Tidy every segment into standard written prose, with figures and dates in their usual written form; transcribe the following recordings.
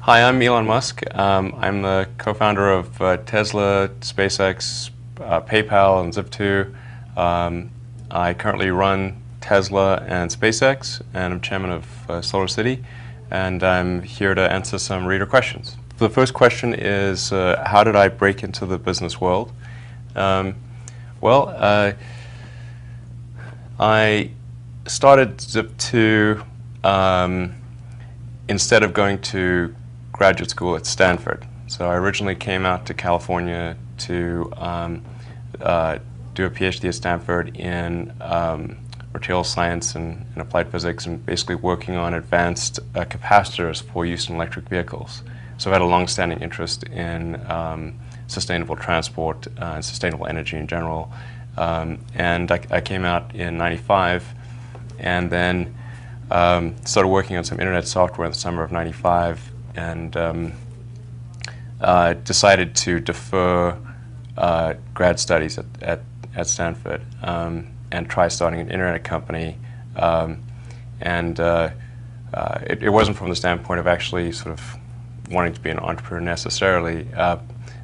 Hi, I'm Elon Musk. I'm the co-founder of Tesla, SpaceX, PayPal, and Zip2. I currently run Tesla and SpaceX, and I'm chairman of SolarCity, and I'm here to answer some reader questions. The first question is, how did I break into the business world? Well, I started Zip2 instead of going to graduate school at Stanford. So I originally came out to California to do a PhD at Stanford in material science and applied physics, and basically working on advanced capacitors for use in electric vehicles. So I've had a long-standing interest in sustainable transport and sustainable energy in general. And I came out in '95, and then started working on some internet software in the summer of '95, and decided to defer grad studies at Stanford and try starting an internet company. It wasn't from the standpoint of actually sort of wanting to be an entrepreneur necessarily,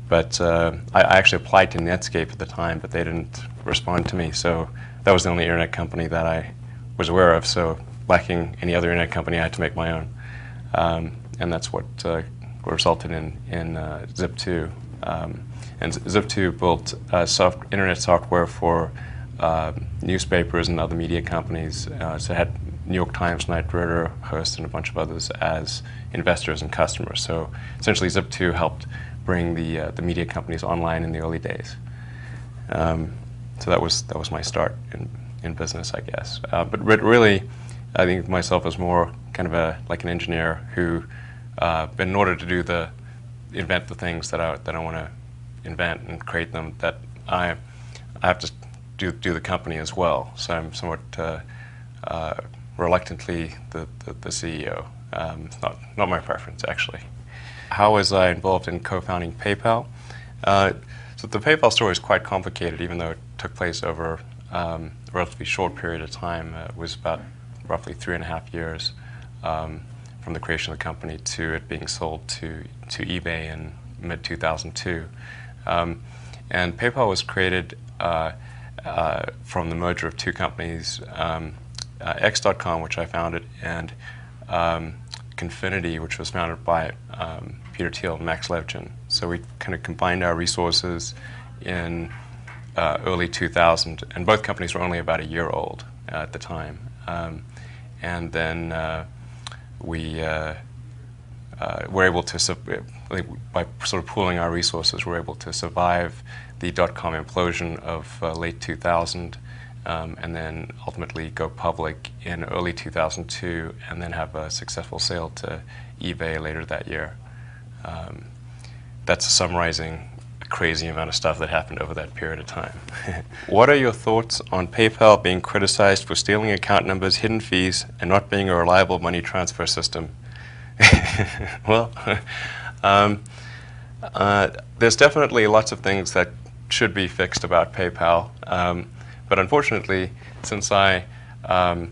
but I actually applied to Netscape at the time, but they didn't respond to me. So that was the only internet company that I was aware of. So lacking any other internet company, I had to make my own. And that's what resulted in Zip2. And Zip2 built internet software for newspapers and other media companies. So it had New York Times, Knight Ridder, Hearst, and a bunch of others as investors and customers. So essentially, Zip2 helped bring the media companies online in the early days. So that was my start in business, I guess. But really, I think of myself as more kind of like an engineer who, but in order to invent the things that I want to invent and create them, that I have to do the company as well. So I'm somewhat reluctantly the CEO. It's not my preference, actually. How was I involved in co-founding PayPal? So the PayPal story is quite complicated, even though it took place over a relatively short period of time. It was about roughly 3.5 years from the creation of the company to it being sold to eBay in mid-2002. And PayPal was created from the merger of two companies, X.com, which I founded, and Confinity, which was founded by Peter Thiel and Max Levchin. So we kind of combined our resources in early 2000, and both companies were only about a year old at the time. And then we were able to, by sort of pooling our resources, we were able to survive the dot-com implosion of late 2000, and then ultimately go public in early 2002, and then have a successful sale to eBay later that year. That's summarizing a crazy amount of stuff that happened over that period of time. What are your thoughts on PayPal being criticized for stealing account numbers, hidden fees, and not being a reliable money transfer system? Well, there's definitely lots of things that should be fixed about PayPal, but unfortunately, since I have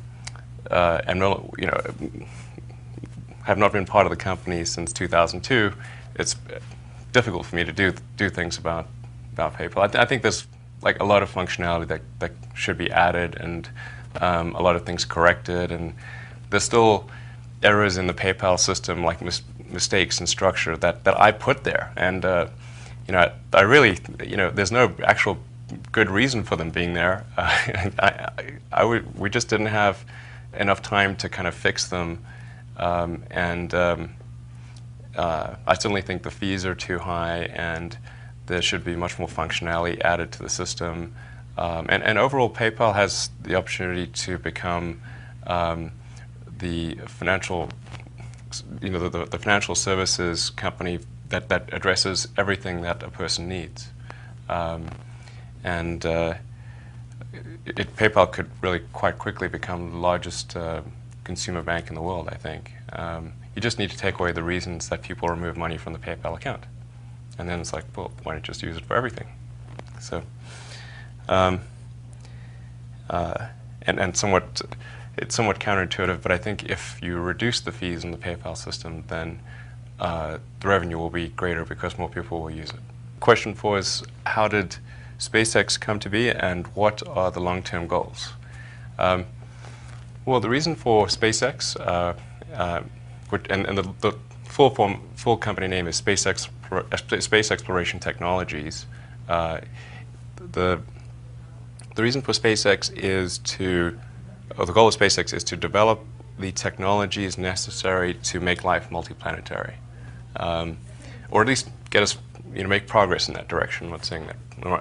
not been part of the company since 2002, it's difficult for me to do things about PayPal. I think there's like a lot of functionality that should be added, and a lot of things corrected, and there's still errors in the PayPal system, like mistakes in structure that I put there, and I really, there's no actual good reason for them being there. We just didn't have enough time to kind of fix them, and I certainly think the fees are too high, and there should be much more functionality added to the system. And overall, PayPal has the opportunity to become the financial, the financial services company that addresses everything that a person needs. PayPal could really quite quickly become the largest consumer bank in the world, I think. You just need to take away the reasons that people remove money from the PayPal account. And then it's like, well, why don't you just use it for everything? So, and somewhat it's somewhat counterintuitive, but I think if you reduce the fees in the PayPal system, then the revenue will be greater because more people will use it. Question 4 is, how did SpaceX come to be, and what are the long-term goals? Well, the reason for SpaceX, and the full company name is Space Exploration Technologies. The reason for SpaceX is the goal of SpaceX is to develop the technologies necessary to make life multiplanetary, or at least get us, make progress in that direction. I'm not saying that.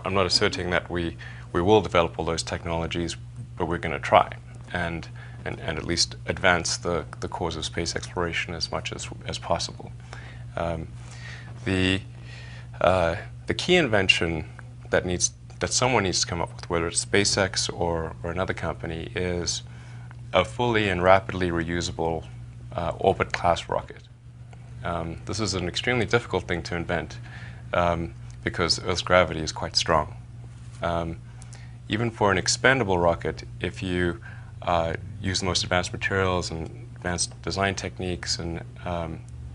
I'm not asserting that we will develop all those technologies, but we're going to try and at least advance the cause of space exploration as much as possible. The key invention that someone needs to come up with, whether it's SpaceX or another company, is a fully and rapidly reusable orbit class rocket. This is an extremely difficult thing to invent because Earth's gravity is quite strong. Even for an expendable rocket, if you use the most advanced materials and advanced design techniques and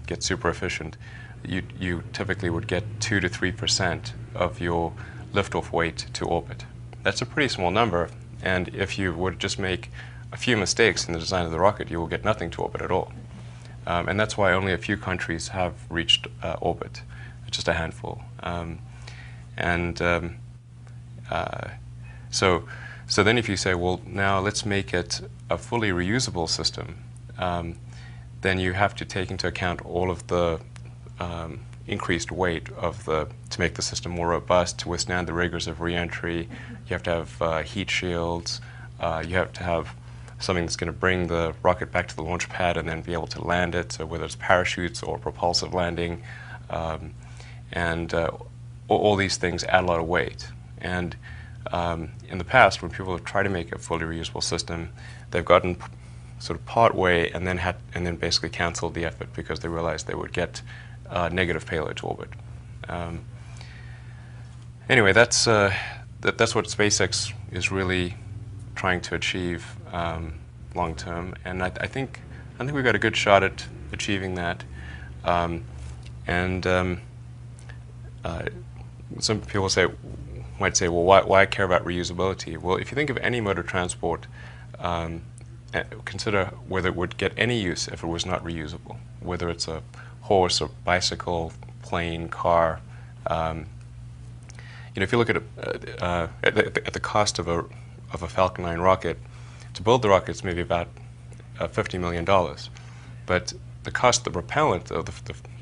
get super efficient, you typically would get 2 to 3% of your liftoff weight to orbit. That's a pretty small number, and if you would just make a few mistakes in the design of the rocket, you will get nothing to orbit at all. And that's why only a few countries have reached orbit, just a handful. So then if you say, well, now let's make it a fully reusable system, then you have to take into account all of the increased weight to make the system more robust, to withstand the rigors of re-entry. You have to have heat shields. You have to have something that's going to bring the rocket back to the launch pad and then be able to land it, so whether it's parachutes or propulsive landing. All these things add a lot of weight. And in the past, when people have tried to make a fully reusable system, they've gotten sort of part way and then basically canceled the effort because they realized they would get negative payload to orbit. Anyway, that's what SpaceX is really trying to achieve long term, and I think we've got a good shot at achieving that. Some people might say, well, why care about reusability? Well, if you think of any mode of transport, consider whether it would get any use if it was not reusable, whether it's a horse or bicycle, plane, car. If you look at the cost of a Falcon 9 rocket, to build the rocket it's maybe about $50 million, but the cost of the propellant, of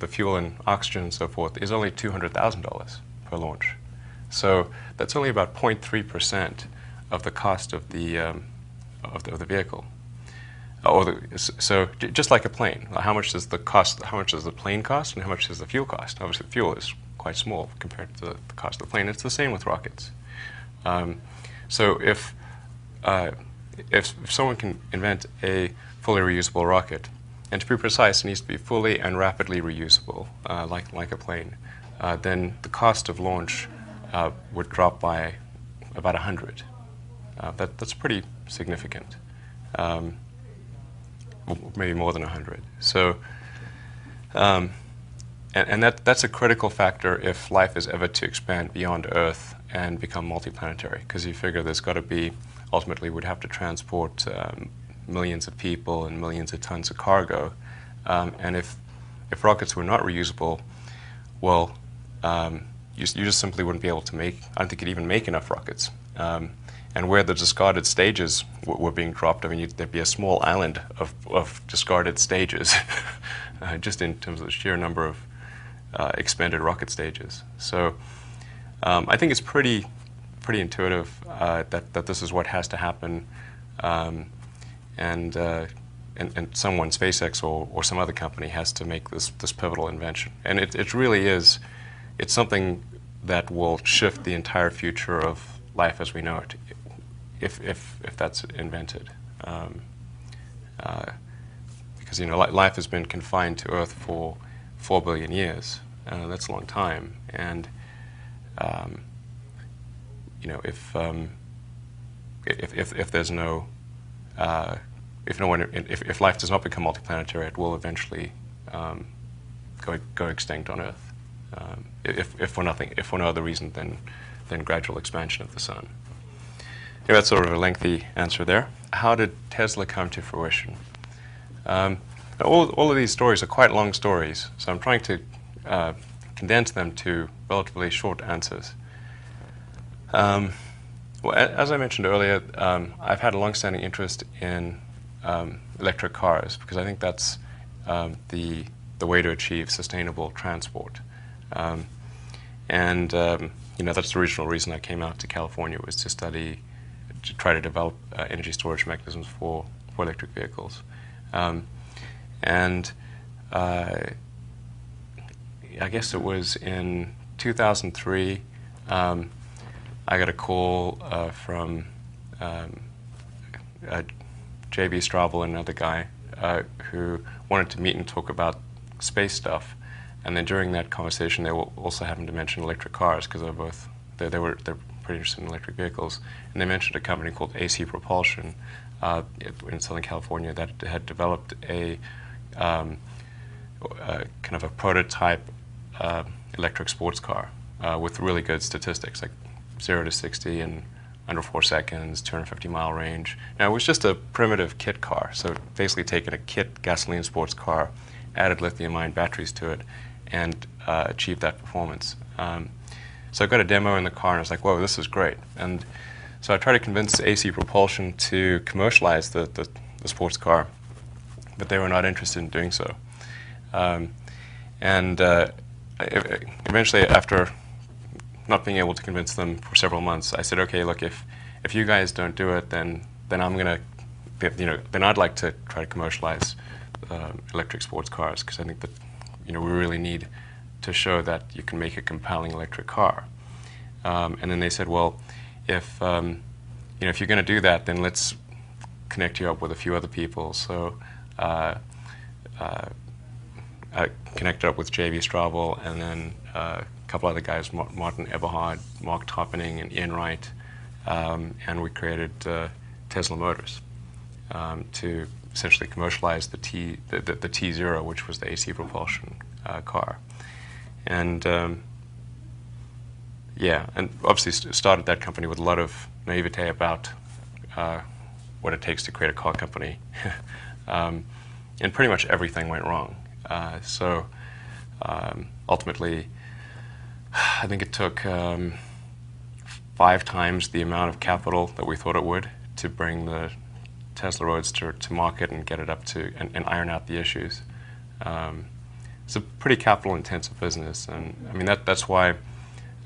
the fuel and oxygen and so forth, is only $200,000 per launch. So that's only about 0.3% of the cost of the vehicle. So just like a plane, how much does the plane cost, and how much does the fuel cost? Obviously, the fuel is quite small compared to the cost of the plane. It's the same with rockets. So if someone can invent a fully reusable rocket, and to be precise, it needs to be fully and rapidly reusable, like a plane, then the cost of launch would drop by about 100. That's pretty significant. Maybe more than 100. So, and that's a critical factor if life is ever to expand beyond Earth and become multiplanetary, because you figure there's got to be, ultimately we'd have to transport millions of people and millions of tons of cargo. And if rockets were not reusable, well, you just simply wouldn't be able to make, I don't think you'd even make enough rockets. And where the discarded stages were being dropped, I mean, there'd be a small island of discarded stages, just in terms of the sheer number of expended rocket stages. So I think it's pretty intuitive that this is what has to happen, and someone, SpaceX or some other company, has to make this pivotal invention. And it really is, it's something that will shift the entire future of life as we know it, if that's invented. Because life has been confined to Earth for 4 billion years. That's a long time, and if there's no if life does not become multiplanetary, it will eventually go extinct on Earth, if for no other reason than gradual expansion of the sun. Yeah, that's sort of a lengthy answer there. How did Tesla come to fruition? All of these stories are quite long stories, so I'm trying to condense them to relatively short answers. Well, as I mentioned earlier, I've had a long-standing interest in electric cars because I think that's the way to achieve sustainable transport. That's the original reason I came out to California, was to try to develop energy storage mechanisms for electric vehicles. I guess it was in 2003, I got a call from J.B. Straubel and another guy who wanted to meet and talk about space stuff. And then during that conversation, they also happened to mention electric cars because they're pretty interested in electric vehicles. And they mentioned a company called AC Propulsion in Southern California that had developed a kind of a prototype electric sports car with really good statistics, like 0 to 60 in under 4 seconds, 250-mile range. Now, it was just a primitive kit car, so basically taken a kit gasoline sports car, added lithium-ion batteries to it, and achieved that performance. So I got a demo in the car, and I was like, whoa, this is great. And so I tried to convince AC Propulsion to commercialize the sports car, but they were not interested in doing so. Eventually, after not being able to convince them for several months, I said, okay, look, if you guys don't do it, then I'm gonna, then I'd like to try to commercialize electric sports cars, because I think that we really need to show that you can make a compelling electric car. And then they said, well, if you're going to do that, then let's connect you up with a few other people. So I connected up with J.B. Straubel, and then a couple other guys, Martin Eberhard, Mark Toppening, and Ian Wright, and we created Tesla Motors to essentially commercialize the T0, which was the AC propulsion car. And and obviously started that company with a lot of naivete about what it takes to create a car company. And pretty much everything went wrong. Ultimately, I think it took 5 times the amount of capital that we thought it would to bring the Tesla Roadster to market and get it up to and iron out the issues. It's a pretty capital-intensive business, and I mean that's why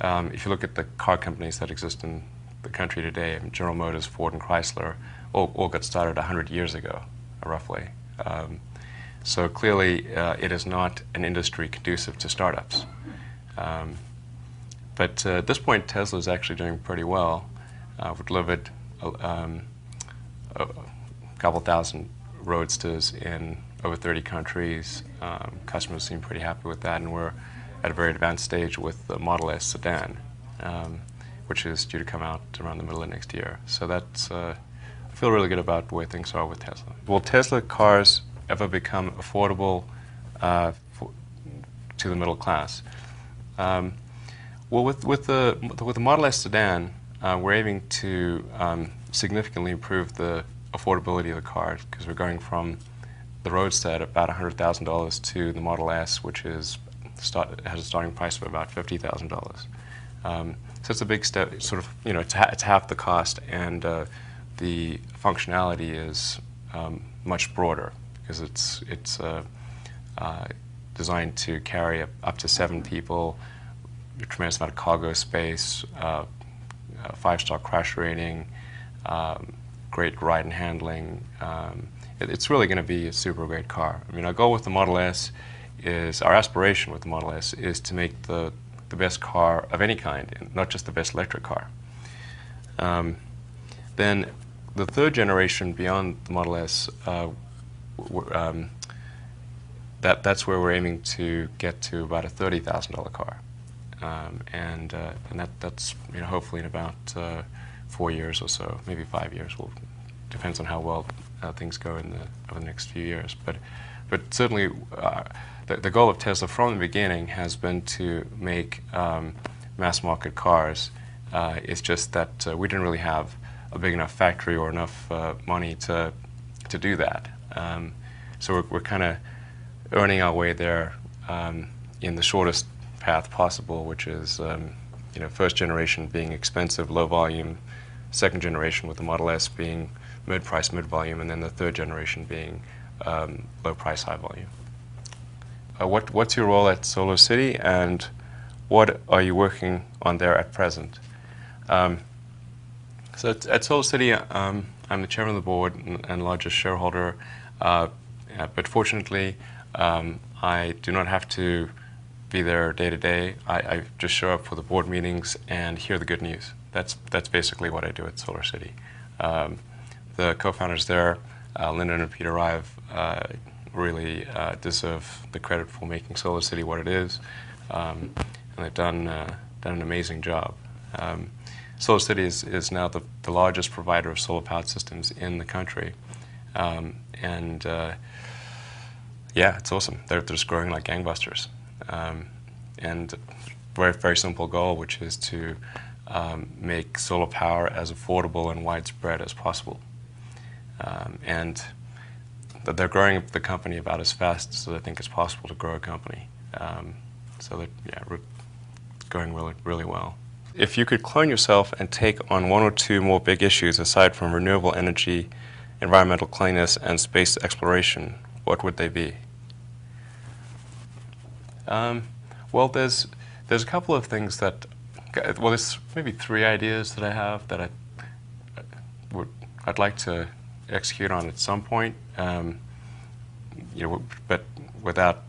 if you look at the car companies that exist in the country today, General Motors, Ford, and Chrysler all got started 100 years ago, roughly. So clearly, it is not an industry conducive to startups. But at this point, Tesla is actually doing pretty well. We've delivered a couple thousand Roadsters in over 30 countries. Customers seem pretty happy with that, and we're at a very advanced stage with the Model S sedan, which is due to come out around the middle of next year. So that's, I feel really good about where things are with Tesla. Will Tesla cars ever become affordable to the middle class? Well, with the Model S sedan, we're aiming to significantly improve the affordability of the car, because we're going from the Roadster at about $100,000 to the Model S, which has a starting price of about $50,000. So it's a big step. Sort of, it's half the cost, and the functionality is much broader, because it's designed to carry up to 7 people, a tremendous amount of cargo space, 5-star crash rating, great ride and handling. It's really going to be a super great car. I mean, our goal with the Model S our aspiration with the Model S is to make the best car of any kind, and not just the best electric car. Then the third generation beyond the Model S, that's where we're aiming to get to about a $30,000 car. And that's hopefully in about 4 years or so, maybe 5 years. Depends on how well things go over the next few years. But certainly the goal of Tesla from the beginning has been to make mass market cars. It's just that we didn't really have a big enough factory or enough money to do that. So we're kind of earning our way there in the shortest path possible, which is first generation being expensive, low volume, second generation with the Model S being mid-price, mid-volume, and then the third generation being low price, high volume. What's your role at SolarCity, and what are you working on there at present? So at SolarCity, I'm the chairman of the board and largest shareholder, but fortunately, I do not have to be there day to day. I just show up for the board meetings and hear the good news. That's basically what I do at SolarCity. The co-founders there, Lyndon and Peter Rive, really deserve the credit for making SolarCity what it is, and they've done an amazing job. SolarCity is now the largest provider of solar powered systems in the country, and yeah, it's awesome. They're just growing like gangbusters, and very simple goal, which is to make solar power as affordable and widespread as possible. And they're growing the company about as fast as I think it's possible to grow a company. So that, yeah, we're going really well. If you could clone yourself and take on one or two more big issues aside from renewable energy, environmental cleanness, and space exploration, what would they be? Well, there's a couple of things that, well, there's maybe 3 ideas that I have that I'd like to execute on at some point, but without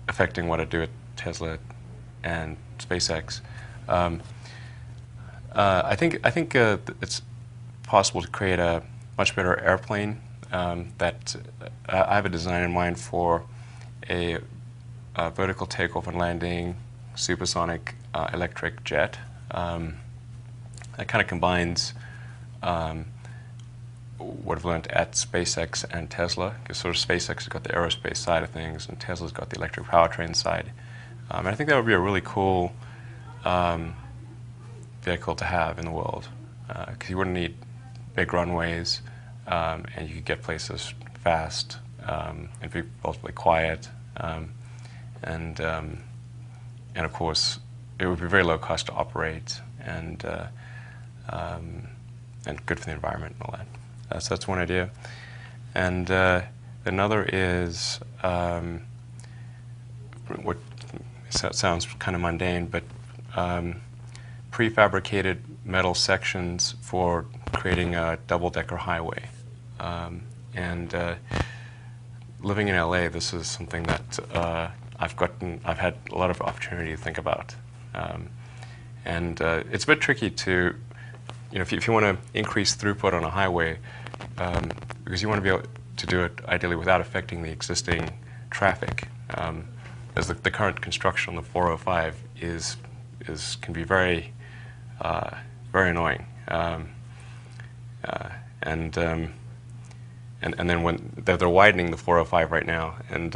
affecting what I do at Tesla and SpaceX. I think it's possible to create a much better airplane. That I have a design in mind for a vertical takeoff and landing supersonic electric jet. That kind of combines what I've learned at SpaceX and Tesla, because sort of SpaceX has got the aerospace side of things and Tesla's got the electric powertrain side. And I think that would be a really cool vehicle to have in the world, because you wouldn't need big runways, and you could get places fast and be relatively quiet, and of course it would be very low cost to operate and good for the environment and all that. So that's one idea. And another is what sounds kind of mundane, but prefabricated metal sections for creating a double-decker highway. And living in LA, this is something that I've had a lot of opportunity to think about. And it's a bit tricky to, if you want to increase throughput on a highway, because you want to be able to do it ideally without affecting the existing traffic, as the current construction on the 405 can be very annoying, and then when they're widening the 405 right now, and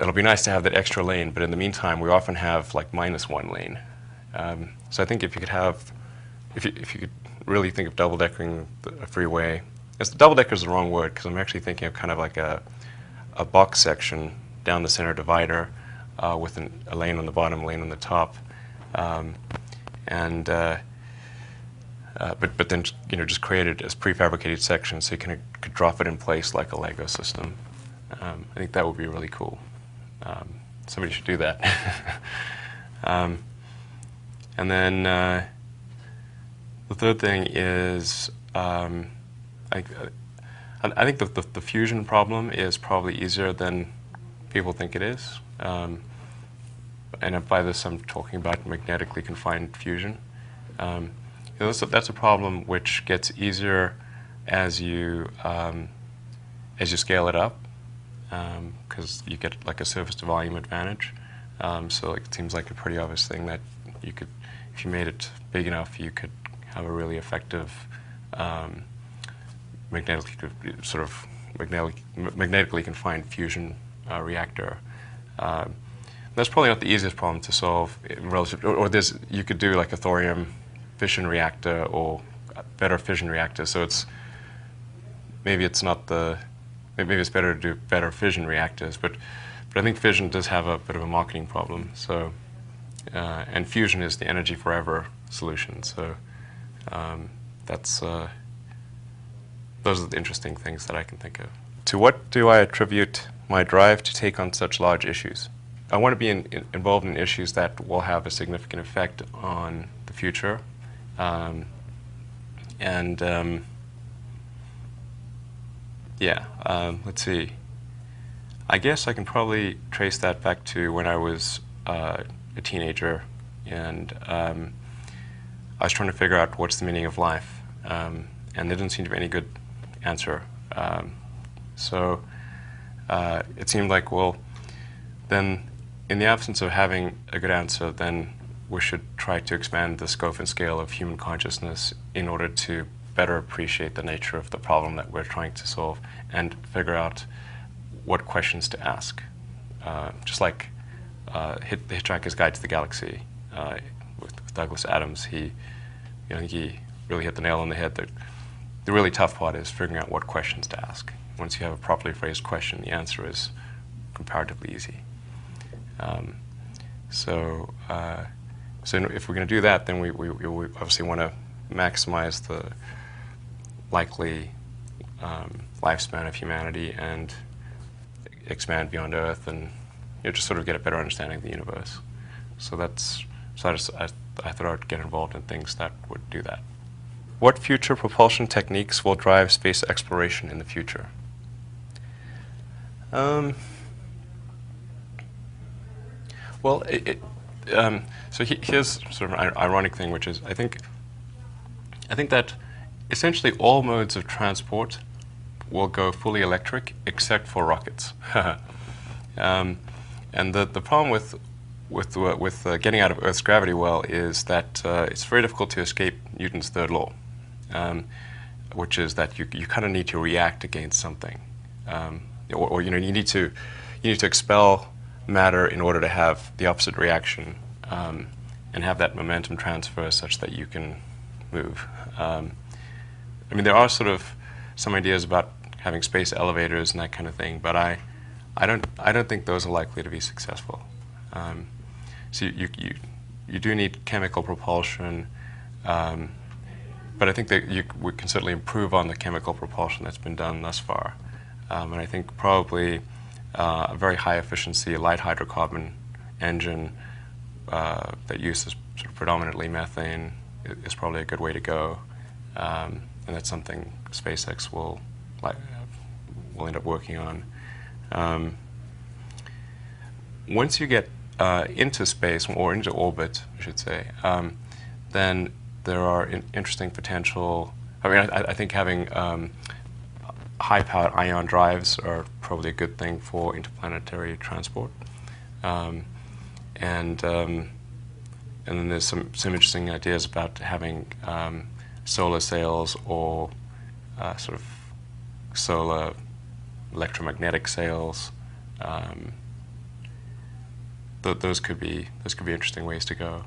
it'll be nice to have that extra lane, but in the meantime we often have like -1 lane. So I think if you could have, if you could really think of double-deckering a freeway, double-decker is the wrong word, because I'm actually thinking of kind of like a box section down the center divider with a lane on the bottom, a lane on the top, but then just create it as prefabricated sections so you could drop it in place like a Lego system. I think that would be really cool. Somebody should do that. And then the third thing is I think the fusion problem is probably easier than people think it is. And by this I'm talking about magnetically confined fusion. That's a problem which gets easier as you scale it up, because you get like a surface to volume advantage. So it seems like a pretty obvious thing that you could, if you made it big enough, you could have a really effective magnetically sort of magnetically confined fusion reactor. That's probably not the easiest problem to solve in relative, or you could do like a thorium fission reactor or a better fission reactor. So maybe it's better to do better fission reactors, but I think fission does have a bit of a marketing problem. So and fusion is the energy forever solution. So those are the interesting things that I can think of. To what do I attribute my drive to take on such large issues? I want to be involved in issues that will have a significant effect on the future. Let's see. I guess I can probably trace that back to when I was a teenager, and I was trying to figure out what's the meaning of life, and there didn't seem to be any good answer. So it seemed like, well, then in the absence of having a good answer, then we should try to expand the scope and scale of human consciousness in order to better appreciate the nature of the problem that we're trying to solve and figure out what questions to ask. Just like The Hitchhiker's Guide to the Galaxy with Douglas Adams, I think he really hit the nail on the head that the really tough part is figuring out what questions to ask. Once you have a properly phrased question, the answer is comparatively easy. So if we're going to do that, then we obviously want to maximize the likely lifespan of humanity and expand beyond Earth, and just sort of get a better understanding of the universe. So I thought I'd get involved in things that would do that. What future propulsion techniques will drive space exploration in the future? Well, so here's sort of an ironic thing, which is I think that essentially all modes of transport will go fully electric except for rockets. And the problem with getting out of Earth's gravity well is that it's very difficult to escape Newton's third law, which is that you kind of need to react against something, or you need to expel matter in order to have the opposite reaction, and have that momentum transfer such that you can move. I mean, there are sort of some ideas about having space elevators and that kind of thing, but I don't think those are likely to be successful. So you do need chemical propulsion, but I think that we can certainly improve on the chemical propulsion that's been done thus far. And I think probably a very high efficiency light hydrocarbon engine that uses sort of predominantly methane is probably a good way to go, and that's something SpaceX will end up working on. Once you get into space, or into orbit, I should say, then there are interesting potential. I mean, I think having high-powered ion drives are probably a good thing for interplanetary transport. And then there's some interesting ideas about having solar sails or sort of solar electromagnetic sails. Those could be interesting ways to go.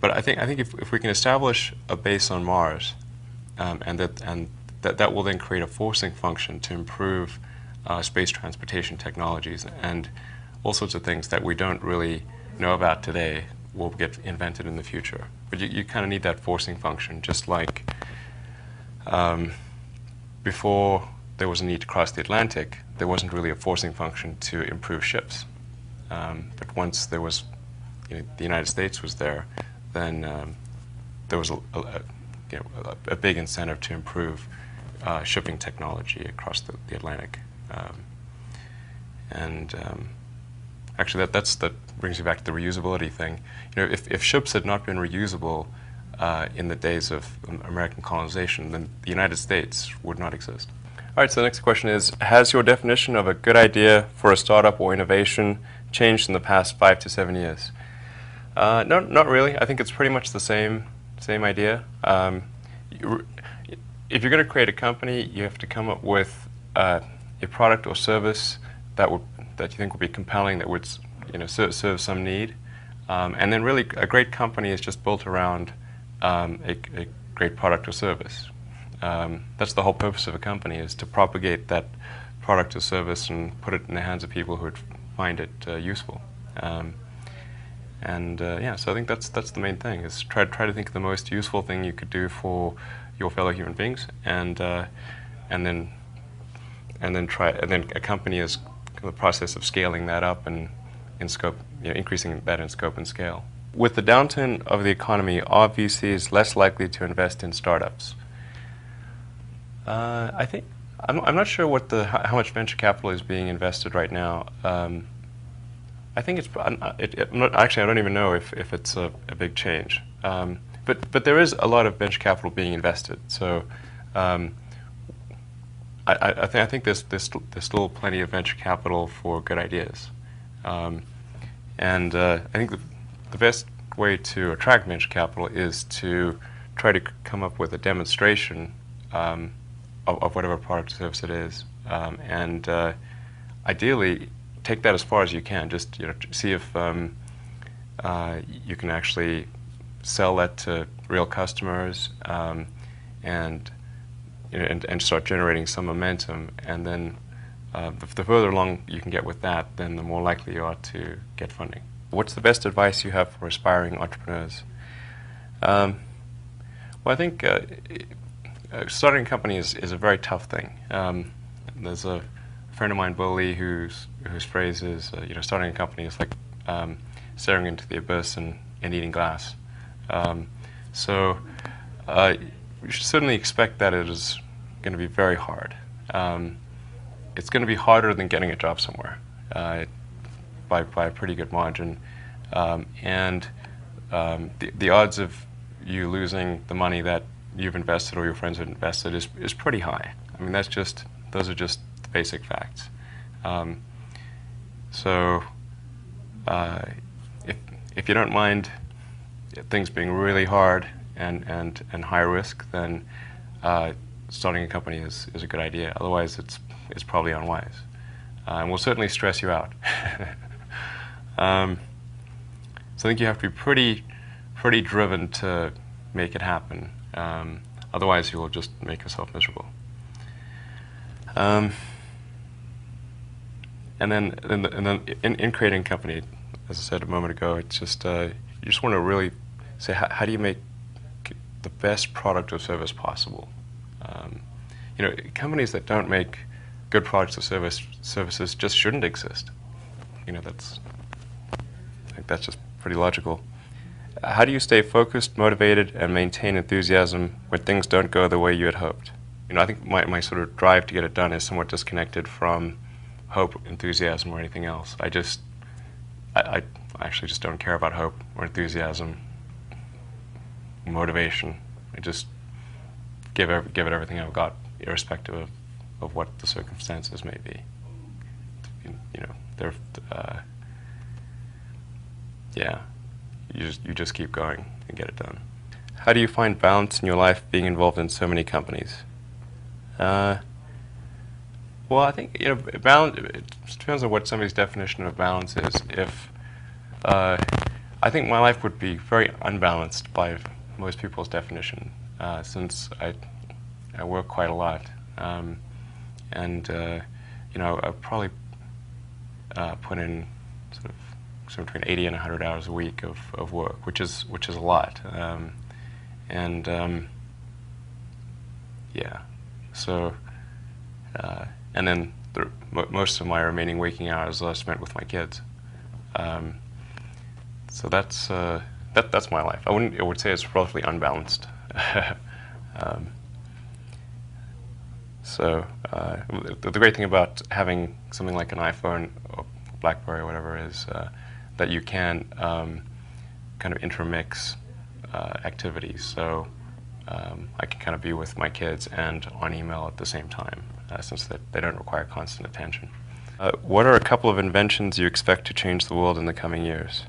But I think if we can establish a base on Mars, and that will then create a forcing function to improve space transportation technologies, and all sorts of things that we don't really know about today will get invented in the future. But you kind of need that forcing function, just like before there was a need to cross the Atlantic, there wasn't really a forcing function to improve ships. But once there was, the United States was there, then there was a big incentive to improve shipping technology across the Atlantic. Actually, that brings you back to the reusability thing. If ships had not been reusable in the days of American colonization, then the United States would not exist. All right, so the next question is, has your definition of a good idea for a startup or innovation changed in the past 5 to 7 years? No, not really. I think it's pretty much the same idea. If you're going to create a company, you have to come up with a product or service that you think would be compelling, that would serve some need, and then really a great company is just built around a great product or service. That's the whole purpose of a company, is to propagate that product or service and put it in the hands of people who would find it useful. Yeah, so I think that's the main thing, is try to think of the most useful thing you could do for your fellow human beings, and then a company is the process of scaling that up and in scope, increasing that in scope and scale. With the downturn of the economy, are VCs less likely to invest in startups? I think I'm not sure how much venture capital is being invested right now. I think actually, I don't even know if it's a big change. But there is a lot of venture capital being invested. So I think there's still plenty of venture capital for good ideas. And I think the best way to attract venture capital is to try to come up with a demonstration of whatever product or service it is, and ideally take that as far as you can. Just see if you can actually sell that to real customers, and start generating some momentum. And then the further along you can get with that, then the more likely you are to get funding. What's the best advice you have for aspiring entrepreneurs? Well, I think starting a company is a very tough thing. There's a friend of mine, Bill Lee, whose phrase is, starting a company is like staring into the abyss and eating glass. So you should certainly expect that it is going to be very hard. It's going to be harder than getting a job somewhere by a pretty good margin. And the odds of you losing the money that you've invested or your friends have invested is pretty high. I mean, those are just the basic facts. So if you don't mind things being really hard and high risk, then starting a company is a good idea. Otherwise, it's probably unwise, and will certainly stress you out. So I think you have to be pretty driven to make it happen. Otherwise, you will just make yourself miserable. And then in creating a company, as I said a moment ago, it's just you just want to really say, how do you make the best product or service possible? Companies that don't make good products or services just shouldn't exist. I think that's just pretty logical. How do you stay focused, motivated, and maintain enthusiasm when things don't go the way you had hoped? I think my sort of drive to get it done is somewhat disconnected from hope, enthusiasm, or anything else. I actually just don't care about hope or enthusiasm, motivation. I just give it everything I've got, irrespective of what the circumstances may be. You just keep going and get it done. How do you find balance in your life being involved in so many companies? Well, I think balance. It depends on what somebody's definition of balance is. If I think my life would be very unbalanced by most people's definition, since I work quite a lot, and I probably put in sort of somewhere between 80 and 100 hours a week of work, which is a lot, yeah. So, and then most of my remaining waking hours are spent with my kids. So that's my life. I would say it's relatively unbalanced. So the great thing about having something like an iPhone or BlackBerry or whatever is that you can kind of intermix activities. So I can kind of be with my kids and on email at the same time, since they don't require constant attention. What are a couple of inventions you expect to change the world in the coming years?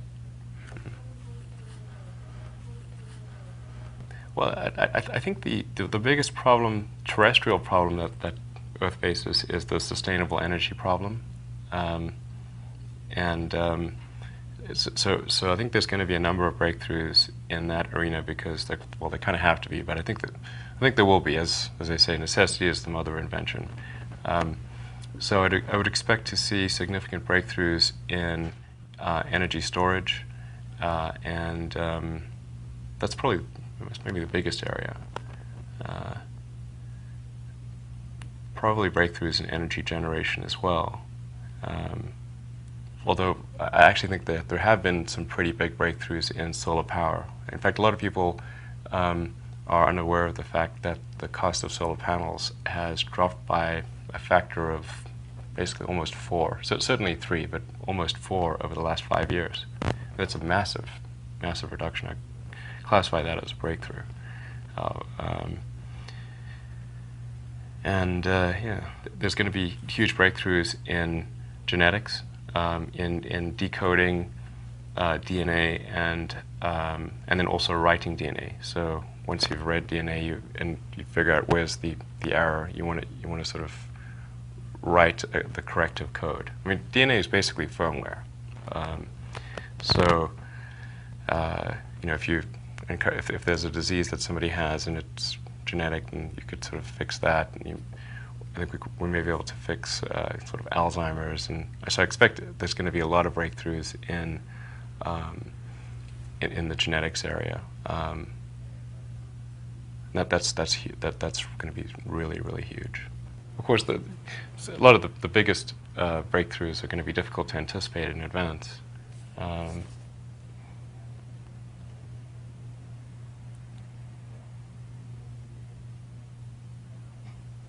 Well, I think the biggest problem, terrestrial problem Earth basis is the sustainable energy problem. And so I think there's going to be a number of breakthroughs in that arena because they kind of have to be. But I think there will be, as they say, necessity is the mother of invention. So I would expect to see significant breakthroughs in energy storage, and that's probably maybe the biggest area. Probably breakthroughs in energy generation as well. Although I actually think that there have been some pretty big breakthroughs in solar power. In fact, a lot of people are unaware of the fact that the cost of solar panels has dropped by a factor of basically almost 4. So certainly 3, but almost 4 over the last 5 years. That's a massive, massive reduction. I classify that as a breakthrough. There's going to be huge breakthroughs in genetics, in decoding DNA, and then also writing DNA. So once you've read DNA, you figure out where's the error. You want to sort of write the corrective code. I mean, DNA is basically firmware. If there's a disease that somebody has and it's genetic, and you could sort of fix that, and I think we may be able to fix sort of Alzheimer's, and so I expect there's going to be a lot of breakthroughs in the genetics area. That's going to be really, really huge. Of course, a lot of the biggest breakthroughs are going to be difficult to anticipate in advance.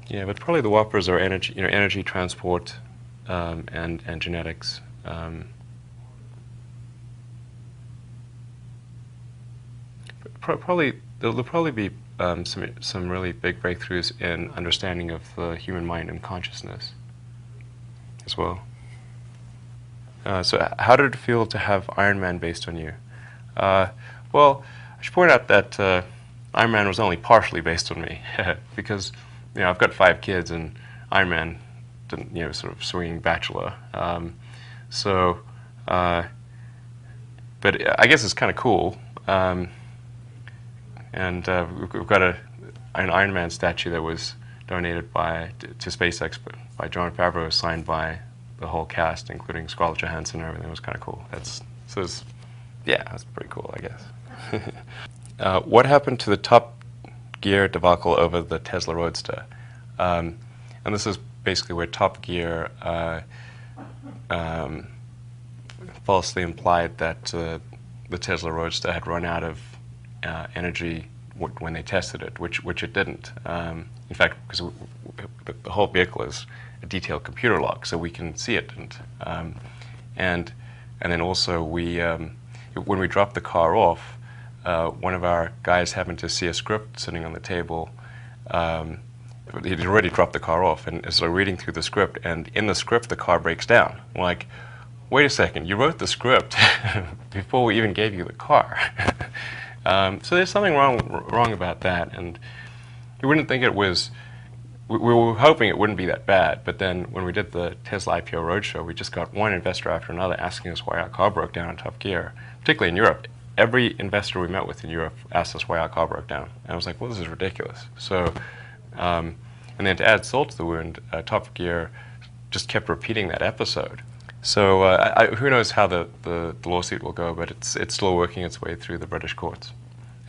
Yeah, but probably the whoppers are energy transport, and genetics. There'll probably be some really big breakthroughs in understanding of the human mind and consciousness as well. So how did it feel to have Iron Man based on you? Well, I should point out that Iron Man was only partially based on me because I've got 5 kids, and Iron Man didn't, sort of swinging bachelor. But I guess it's kind of cool. And we've got an Iron Man statue that was donated to SpaceX by Jon Favreau, signed by the whole cast, including Scarlett Johansson and everything. It was kind of cool. That's pretty cool, I guess. What happened to the Top Gear debacle over the Tesla Roadster? And this is basically where Top Gear falsely implied that the Tesla Roadster had run out of energy when they tested it, which it didn't. In fact, because the whole vehicle is a detailed computer log, so we can see it. And then also when we dropped the car off, one of our guys happened to see a script sitting on the table. He'd already dropped the car off, and so reading through the script, and in the script the car breaks down. I'm like, wait a second, you wrote the script before we even gave you the car. So there's something wrong about that, and you wouldn't think it was. We were hoping it wouldn't be that bad, but then when we did the Tesla IPO roadshow, we just got one investor after another asking us why our car broke down in Top Gear, particularly in Europe. Every investor we met with in Europe asked us why our car broke down, and I was like, well, this is ridiculous. So, and then to add salt to the wound, Top Gear just kept repeating that episode. So who knows how the lawsuit will go, but it's still working its way through the British courts.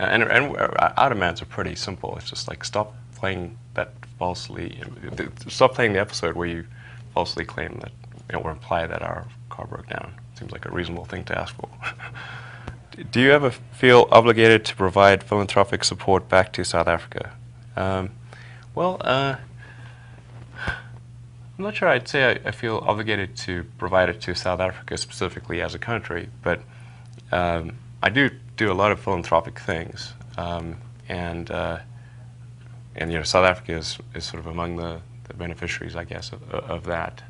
And our demands are pretty simple. It's just like stop playing the episode where you falsely claim that or imply that our car broke down. Seems like a reasonable thing to ask for. Do you ever feel obligated to provide philanthropic support back to South Africa? I'm not sure I'd say I feel obligated to provide it to South Africa specifically as a country, but I do a lot of philanthropic things, and South Africa is sort of among the beneficiaries, I guess, of that.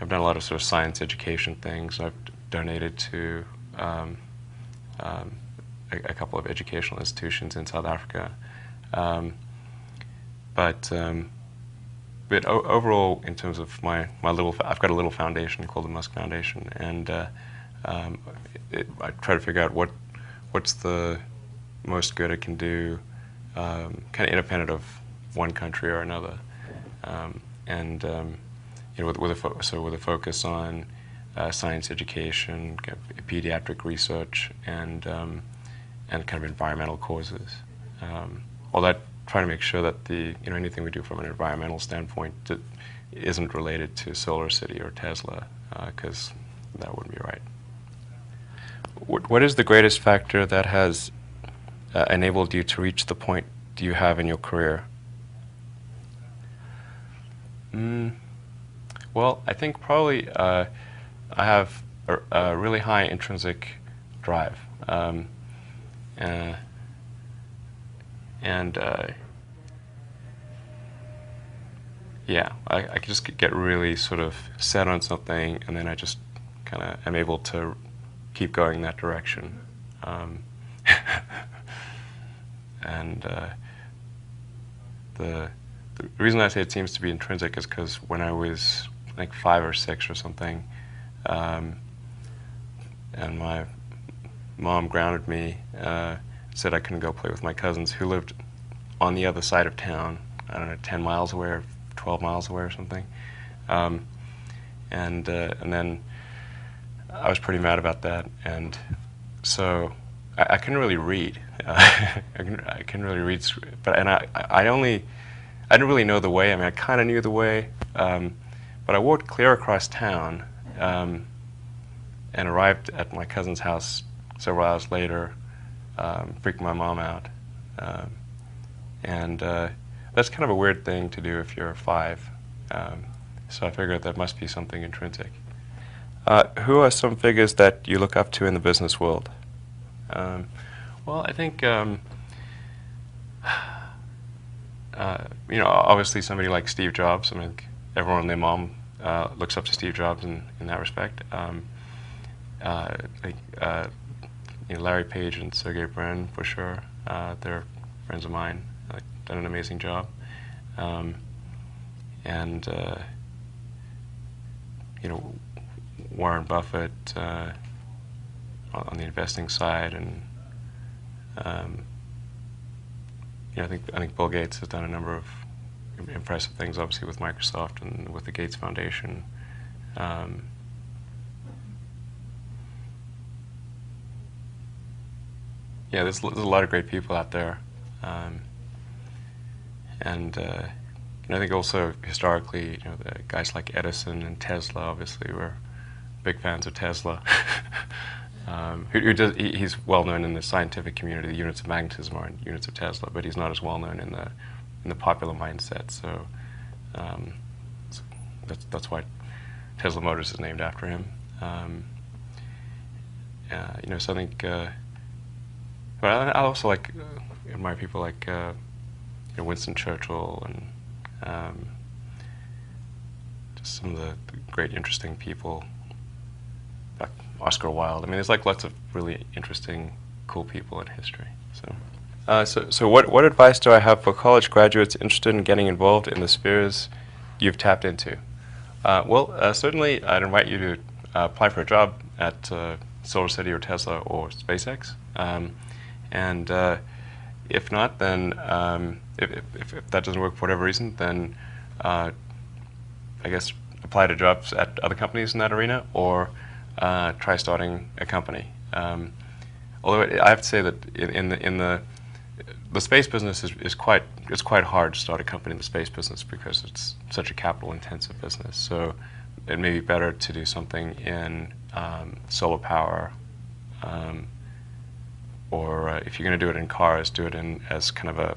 I've done a lot of sort of science education things. I've donated to a couple of educational institutions in South Africa. but overall, in terms of my little, I've got a little foundation called the Musk Foundation, and I try to figure out what's the most good it can do, kind of independent of one country or another, and with a focus on science education, pediatric research, and kind of environmental causes. All that, trying to make sure that anything we do from an environmental standpoint that isn't related to SolarCity or Tesla, because that wouldn't be right. What is the greatest factor that has enabled you to reach the point you have in your career? Well, I think probably I have a really high intrinsic drive, yeah, I can just get really sort of set on something, and then I just kind of am able to keep going in that direction. And the reason I say it seems to be intrinsic is because when I was like 5 or 6 or something, and my mom grounded me, said I couldn't go play with my cousins who lived on the other side of town, I don't know, 10 miles away or 12 miles away or something. And then I was pretty mad about that, and so I couldn't really read. I couldn't really read, but I didn't really know the way. I mean, I kind of knew the way, but I walked clear across town and arrived at my cousin's house several hours later, freaking my mom out, and that's kind of a weird thing to do if you're 5. So I figured that must be something intrinsic. Who are some figures that you look up to in the business world? Well, I think obviously somebody like Steve Jobs. I mean, everyone and their mom looks up to Steve Jobs in that respect. Larry Page and Sergey Brin, for sure. They're friends of mine. They've done an amazing job. And Warren Buffett on the investing side, and I think Bill Gates has done a number of impressive things, obviously with Microsoft and with the Gates Foundation. Yeah, there's a lot of great people out there, and I think also historically, the guys like Edison and Tesla, obviously, were big fans of Tesla. He's well known in the scientific community. The units of magnetism are in units of Tesla, but he's not as well known in the popular mindset. So that's why Tesla Motors is named after him. So I think. But I also admire people like Winston Churchill and just some of the great, interesting people. Like Oscar Wilde. I mean, there's lots of really interesting, cool people in history. So what advice do I have for college graduates interested in getting involved in the spheres you've tapped into? Certainly, I'd invite you to apply for a job at SolarCity or Tesla or SpaceX. And if not, then if that doesn't work for whatever reason, then I guess apply to jobs at other companies in that arena, or try starting a company. Although I have to say that in the space business is quite hard to start a company in the space business because it's such a capital-intensive business. So it may be better to do something in solar power. Or if you're going to do it in cars, do it as kind of a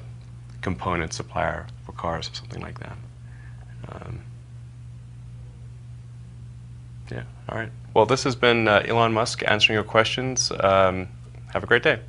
component supplier for cars or something like that. Yeah, all right. Well, this has been Elon Musk answering your questions. Have a great day.